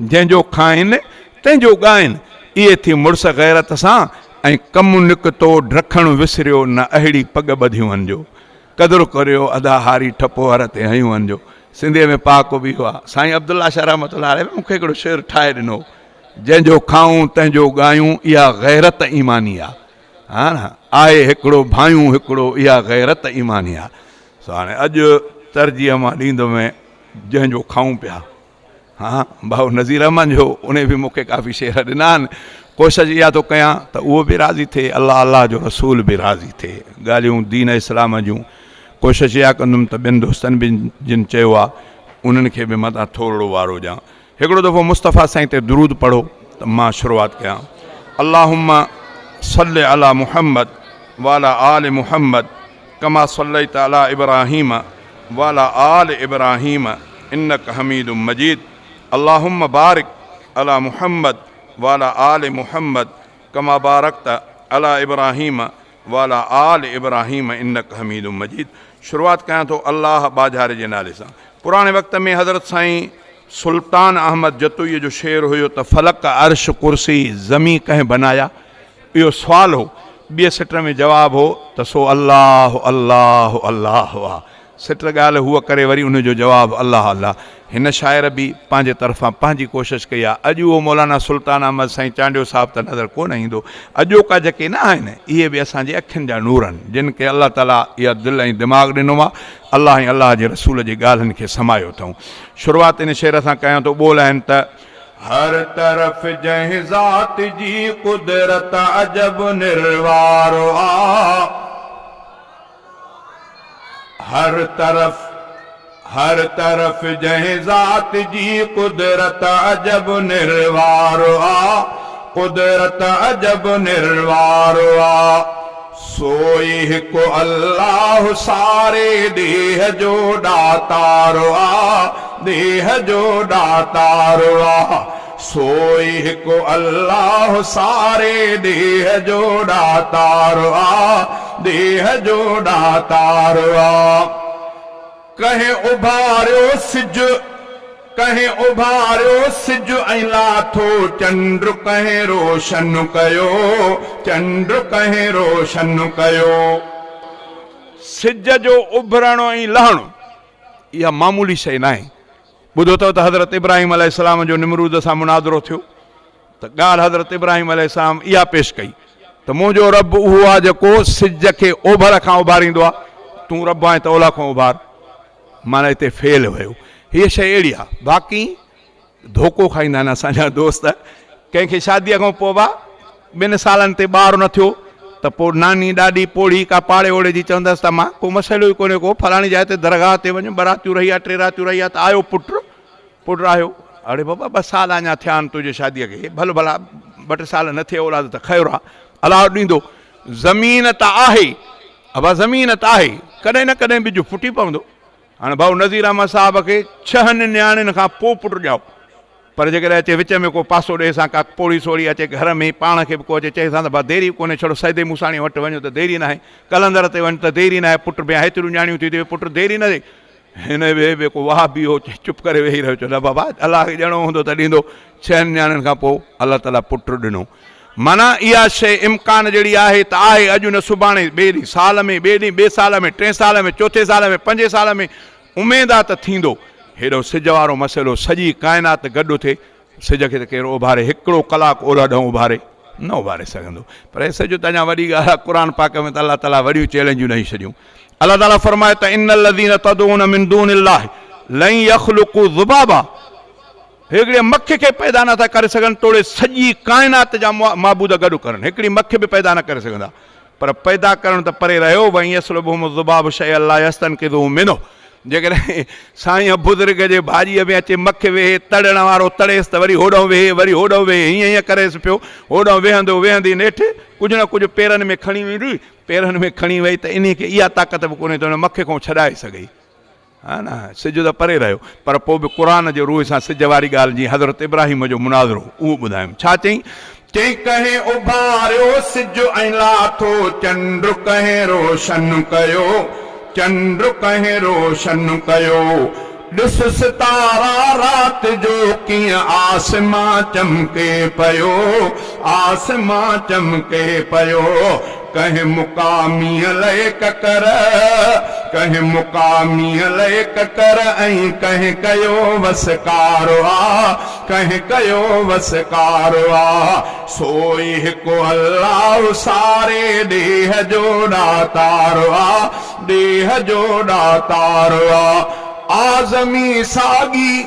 जंहिंजो खाइनि तंहिंजो ॻाइनि। इहे थी मुड़ुस गैरत सां ऐं कमु निकितो ढखणु विसरियो न अहिड़ी पग ॿधियूं वञिजो। क़दुरु करियो अदा हारी ठपो हर ते हयूं वञिजो। सिंधीअ में पाक बि हुआ। साईं अब्दुल्ला शाह रहमतुल्लाह अलैह मूंखे हिकिड़ो शेर ठाहे ॾिनो, जंहिंजो खाऊं तंहिंजो ॻायूं इहा गैरत ईमानी आहे। हा न, आहे हिकिड़ो भायूं हिकिड़ो, इहा गैरत ईमानी आहे। सो हाणे अॼु तरजीह मां ॾींदुमि जंहिंजो खाऊं पिया। हाँ भाऊ नज़ीर अहमद जो उन भी मूंखे काफ़ी शेर ॾिना आहिनि। कोशिशि इहा थो कयां त उहो बि राज़ी थिए, अलाह अलाह जो रसूल बि राज़ी थिए। ॻाल्हियूं दीन इस्लाम जूं कोशिशि इहा कंदुमि त ॿिनि दोस्तनि बि जिन चयो आहे उन्हनि खे बि मथां थोरो वारो ॾियां। हिकिड़ो दफ़ो मुस्तफ़ा साईं ते दुरूद पढ़ो त मां शुरूआत कयां। अल्लाहुम्मा सल्लि अला मुहम्मद वाला आल मुहम्मद कमा सल्लैत अला इब्राहीम वाला आल इब्राहीम इन्नक हमीदुम मजीद। अल्लाहुम्मा बारिक अला मुहम्मद वाला आल मुहम्मद कमा बारकत अला इब्राहीम वाला आल इब्राहीम इन्नक हमीदुम मजीद। शुरूआत कयां थो अल्लाह बाजारे जे नाले सां। पुराणे वक़्त में हज़रत साईं सुल्तान अहमद जतोईअ जो शेर हुयो त फलक अर्श कुर्सी ज़मी कंहिं बनाया। इहो सुवाल हो। ॿिए सिट में जवाबु हो त सो अल्लाह अल्लाह अल्लाह आहे। सिट ॻाल्हि हूअ करे वरी उनजो जवाबु अल्लाह अल्लाह। हिन शाइर बि पंहिंजे तरफ़ां पंहिंजी कोशिशि कई आहे। अॼु उहो मौलाना सुल्तान अहमद साईं चांडियो साहिबु त नज़र कोन ईंदो। अॼोका जेके न आहिनि इहे बि असांजे अखियुनि जा नूर आहिनि, जिन खे अलाह ताला इहा दिलि ऐं दिमाग़ ॾिनो आहे। अलाह ऐं अलाह जे रसूल जी ॻाल्हियुनि खे समायो अथऊं। शुरूआत इन शेर सां कयां थो। ॿोल आहिनि त हर तरफ़ जंहिं ज़ात जी कुदरत अजब निर्वारो आ। हर तरफ़ जंहिं ज़ात जी कुदरत अजब निर्वारो आ। कुदरत अजब निर्वारो आ। सोई हिकु अल्लाह सारे देह जो ॾातारो आ। देह जो ॾातारो आ। सोई हिकु अल्लाह सारे देह जो ॾातारो आ। देह जो ॾातारो आ। कहीं उभारियो सिज, कहीं उभारियो सिज ऐं लाथो चंड कहीं रोशन कयो। चंड कहीं रोशन कयो। सिज जो उभरणो ऐं लहणो इहा मामूली शइ न आहे। ॿुधो अथव त हज़रत इब्राहिम अलैहिस्सलाम जो निमरूद सां मुनाज़रो थियो त ॻाल्हि हज़रत इब्राहिम अलैहिस्सलाम इहा पेश कई त मुंहिंजो रब उहो आहे जेको सिज खे ओभर खां उभारींदो आहे। तूं रब आहीं त ओला खां उभार। माना हिते फेल वियो। हीअ शइ अहिड़ी आहे। बाक़ी धोखो खाईंदा आहिनि असांजा दोस्त। कंहिंखे शादीअ खां पोइ बा 2 सालनि ते ॿारु न थियो त पोइ नानी ॾाॾी पोड़ी का पाड़े ओड़े जी चवंदसि त मां को मसइलो ई कोन्हे को फलाणी जाइ ते दरगाह ते वञु, बरातियूं रही आहे, 3 रातियूं रही आहे त आयो पुटु आयो। अड़े बाबा 2 साल अञा थिया आहिनि तुंहिंजे शादीअ खे, भले भला 2-3 साल न थिए औलाद त ख़ैरु आहे, अलाह ॾींदो। ज़मीन त आहे, अबा ज़मीन त आहे, कॾहिं न कॾहिं बिजु फुटी पवंदो। हाणे भाऊ नज़ीर अहमद साहब खे 6 नियाणियुनि खां पोइ पुटु ॼाओ, पर जेकॾहिं अचे विच में को पासो ॾे सां का पोड़ी सोड़ी अचे घर में पाण खे बि को अचे चए सां त भाउ देरी कोन्हे, छड़ो सैदे मूसाणी वटि वञो त देरी न आहे, कलंदर ते वञ त देरी न आहे, पुटु बि हेतिरियूं नियाणियूं थी पुटु देरी न थिए। हिन ॿिए को वाह बि हो चुप करे वेही रहियो, चओ न बाबा अलाह खे ॼणो हूंदो त ॾींदो। 6 नियाणियुनि खां पोइ अलाह ताला पुटु ॾिनो। माना इहा शइ इम्कान जहिड़ी आहे त आहे, अॼु न सुभाणे, ॿिए ॾींहुं, साल में, ॿिए ॾींहुं, 2 साल में, 3 साल में, 4 साल में, 5 साल में उमेद आहे त थींदो। हेॾो सिज वारो मसइलो सॼी काइनात गॾु थिए, सिज खे त केरु उभारे, 1 कलाकु ओला ॾऊं उभारे न उभारे सघंदो। पर हे सिज त अञा वॾी ॻाल्हि आहे। क़ुर पाक में त अलाह ताला वॾियूं चैलेंजूं ॾेई छॾियूं। अलाह ताला फरमाए त इन्नल लज़ीन तदऊन मिन दूनिल्लाहि लन यख़्लुक़ू ज़ुबाबा। हिकिड़े मक्खी खे पैदा नथा करे सघनि, तोड़े सॼी काइनात जा माबूद गॾु करनि, हिकिड़ी मक्खी बि पैदा न करे सघंदा। पर पैदा करणु त परे रहियो। वई यसलुबुहुम ज़ुबाब शैअन ला यस्तनक़िज़ुहु मिन्हु। जेकॾहिं साईं बुज़ुर्ग जे भाॼीअ में अचे मक्खी वेहे, तड़ण वारो तड़ेसि त वरी होॾो वेहे, वरी होॾो वेहे, हीअं हीअं करेसि पियो। होॾो वेहंदो वेहंदी नेठि कुझु न कुझु पेरनि में खणी वेंदी, पेरनि में खणी वई त इन खे इहा ताक़त बि कोन्हे त हुन मक्खी खां छॾाए सघे। हा न, सिज त परे रहियो। पर पोइ बि क़ुर जे रूह सां सिज वारी ॻाल्हि जीअं हज़रत इब्राहिम जो मुनाज़रो उहो ॿुधायुमि। छा चई? चई कहीं उभारियो सिज ऐं लाथो चंड कहीं रोशन कयो। चंड कहीं रोशन कयो। ॾिस सितारा रात जो कीअं आसमां चमके पयो, आसमां चमके पयो। कंहिं मुकामीअ लय ककर, कंहिं मुकामीअ लय ककर ऐं कंहिं कयो वसकारो आ, कंहिं कयो वसकारो आ। सोई हिकु अल्लाह सारे ॾेह जो ॾातारो आ, ॾेह जो ॾातारो आ। आज़मी सागी,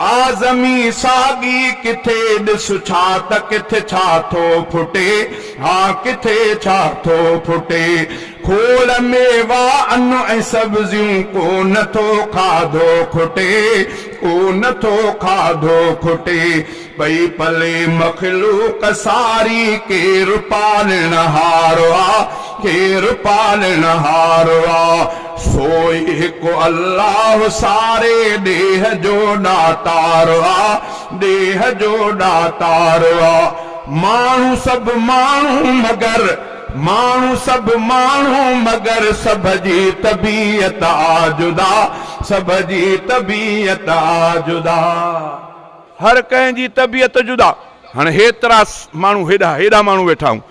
आज़मी सागी किथे ॾिस छा त किथे छा थो फुटे, हा किथे छा थो फुटे। खोल मेवा अन्न ऐं सब्जियूं को नथो खाधो खुटे, को नथो खाधो खुटे। भई पले मखलूक सारी केरु पालण हारो आ, केरु पालण हारो आ। सोई हिकु अल्लाह सारे ॾेह जो ॾातारो आ, ॾेह जो ॾातारो आ। माण्हू सभु माण्हू मगर, माण्हू सभु माण्हू मगर सभ जी तबीयत आ जुदा, सभ जी तबीयत आ जुदा। हर कंहिंजी तबीयत जुदा। हाणे हेतिरा माण्हू हेॾा हेॾा माण्हू वेठा आहियूं,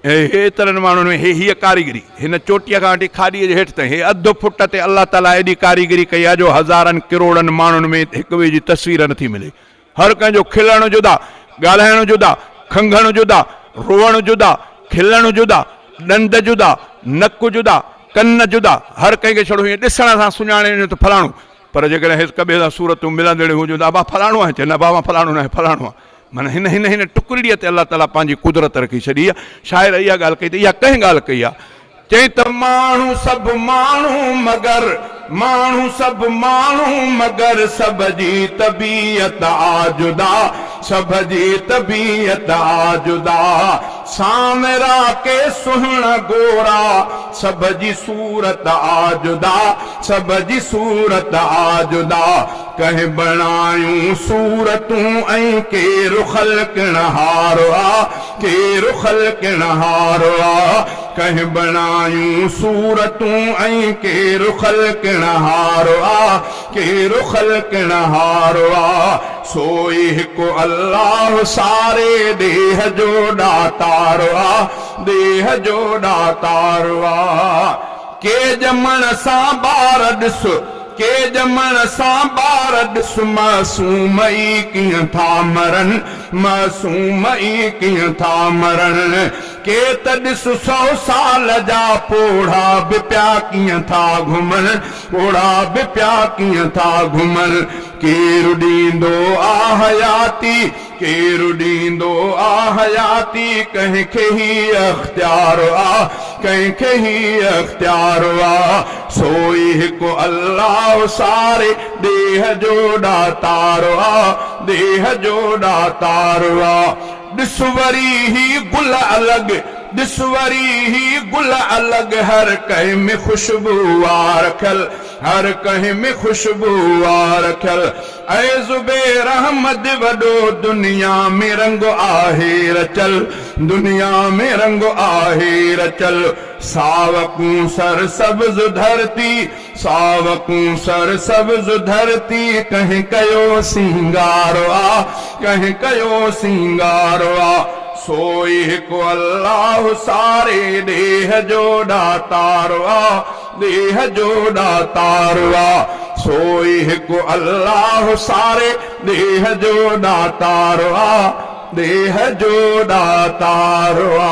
हेतिरनि माण्हुनि में हीअ कारीगरी, हिन चोटीअ खां वठी खाॾीअ जे हेठि ताईं हे अधु फुट ते अलाह ताला एॾी कारीगरी कई आहे जो हज़ारनि किरोड़नि माण्हुनि में हिक ॿिए जी तस्वीर नथी मिले। हर कंहिंजो खिलणु जुदा, ॻाल्हाइणु जुदा, खंघणु जुदा, रोअणु जुदा, खिलणु जुदा, ॾंद जुदा, नक जुदा, कन जुदा। हर कंहिंखे छड़ो हीअं ॾिसण सां सुञाणे त फलाणो, पर जेकॾहिं हिक ॿिए सां सूरतूं मिलंदड़ हुजूं त बाबा फलाणो आहे, चए न बाबा फलाणो न आहे, फलाणो आहे। माना हिन हिन हिन टुकड़ीअ ते अलाह ताला पंहिंजी कुदरत रखी छॾी आहे। शाइर इहा ॻाल्हि कई त इहा कंहिं ॻाल्हि कई आहे, चई त माण्हू सभु माण्हू मगर, माण्हू सभु माण्हू मगर सभ जी तबीयत आ जुदा, सभ जी तबीयत आ जुदा। सामरा के सुहिणा गोरा सभ जी सूरत आ जुदा, सभ जी सूरत आ जुदा। कंहिं बणायूं सूरतूं ऐं केरु ख़ल्क़ण हारो आ, केरु ख़ल्क़ण हारो आ। कंहिं बणायूं सूरतूं ऐं केरु ख़ल्क़ण हारो आ, केरु ख़ल्क़ण हारो आ। सोई हिकु अल्लाह सारे ॾेह जो ॾातारो आ, ॾेह जो ॾातारो आ। के ॼमण सां ॿार ॾिस, के ॼमण सां ॿार ॾिस मासूम ई कीअं था मरनि, मासूम ई कीअं था मरनि। के त ॾिस 100 साल जा पोढ़ा बि पिया कीअं था घुमनि, पोढ़ा बि पिया कीअं था घुमनि। केरु ॾींदो आ हयाती, केरु ॾींदो आ हयाती, कंहिंखे ही अख्तियार आ, कंहिंखे ही अख्तियार आ। सोई हिकु अल्लाह सारे ॾेह जो ॾातारो आ, ॾेह जो ॾातारो आ। ॾिस वरी ही गुल अलॻि, ॾिस वरी ही गुल अलॻि, हर कंहिं में ख़ुशबू आ रखियल, हर कंहिं में ख़ुशबू आ रखियल। ऐं ज़ुबैर अहमद वॾो दुनिया में रंग आहे रचल, दुनिया में रंग आहे रचल। सावकूं सर सब्ज़ धरती, सावकूं सर सब्ज़ धरती, कंहिं कयो सिंगारो आ, कंहिं कयो सिंगारो आ। सोई हिकु अल्लाह सारे ॾेह जो ॾातारो आ, ॾेह जो ॾातारो आ। सोई हिकु अल्लाह सारे ॾेह जो ॾातारो आ, ॾेह जो ॾातारो आ।